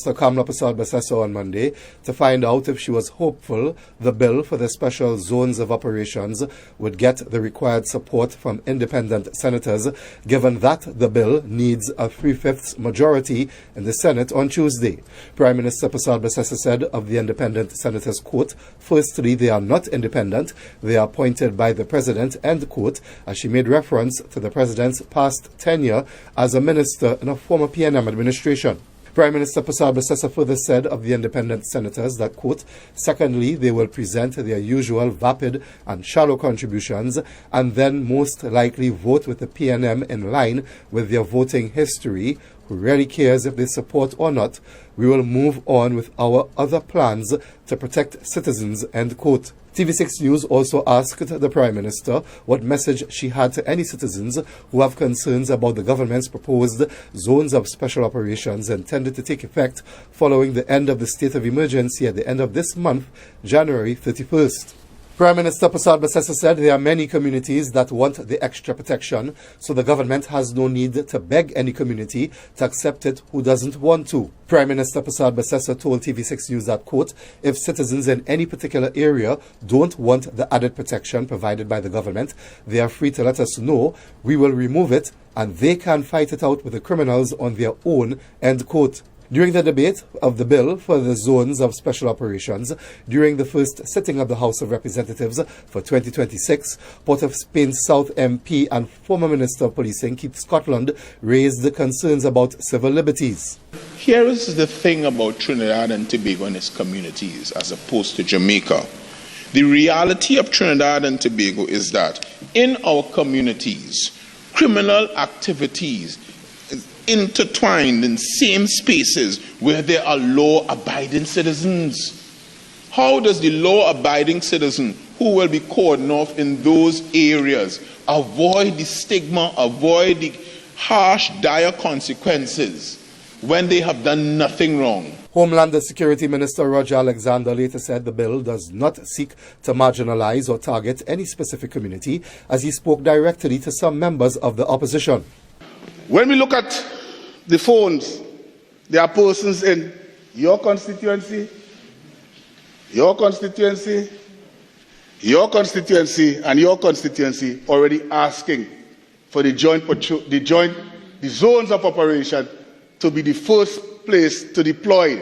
Persad-Bissessar on Monday to find out if she was hopeful the bill for the special zones of operations would get the required support from independent senators, given that the bill needs a 3/5 majority in the Senate on Tuesday. Prime Minister Persad-Bissessar said of the independent senators, quote, "Firstly, they are not independent. They are appointed by the president," end quote, as she made reference to the president's past tenure as a minister in a former PNM administration. Prime Minister Persad-Bissessar further said of the independent senators that, quote, "Secondly, they will present their usual vapid and shallow contributions and then most likely vote with the PNM in line with their voting history. Who really cares if they support or not? We will move on with our other plans to protect citizens," end quote. TV6 News also asked the Prime Minister what message she had to any citizens who have concerns about the government's proposed zones of special operations intended to take effect following the end of the state of emergency at the end of this month, January 31st. Prime Minister Persad-Bissessar said there are many communities that want the extra protection, so the government has no need to beg any community to accept it who doesn't want to. Prime Minister Persad-Bissessar told TV6 News that, quote, "If citizens in any particular area don't want the added protection provided by the government, they are free to let us know. We will remove it and they can fight it out with the criminals on their own," end quote. During the debate of the bill for the zones of special operations during the first sitting of the House of Representatives for 2026, Port of Spain South MP and former Minister of Policing Keith Scotland raised the concerns about civil liberties. Here is the thing about Trinidad and Tobago and its communities as opposed to Jamaica. The reality of Trinidad and Tobago is that in our communities, criminal activities intertwined in same spaces where there are law-abiding citizens. How does the law-abiding citizen who will be cordoned off in those areas avoid the stigma, avoid the harsh, dire consequences when they have done nothing wrong? Homeland Security Minister Roger Alexander later said the bill does not seek to marginalize or target any specific community, as he spoke directly to some members of the opposition. When we look at the phones, there are persons in your constituency, your constituency, your constituency, and your constituency already asking for the zones of operation to be the first place to deploy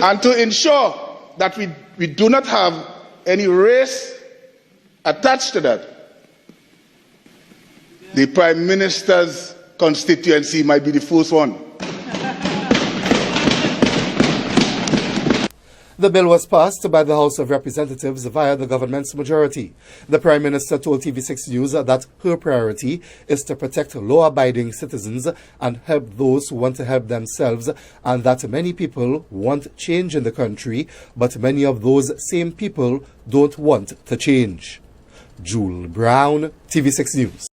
and to ensure that we do not have any race attached to that. The Prime Minister's constituency might be the first one. The bill was passed by the House of Representatives via the government's majority. The Prime Minister told TV6 News that her priority is to protect law-abiding citizens and help those who want to help themselves, and that many people want change in the country, but many of those same people don't want to change. Jewel Brown, TV6 News.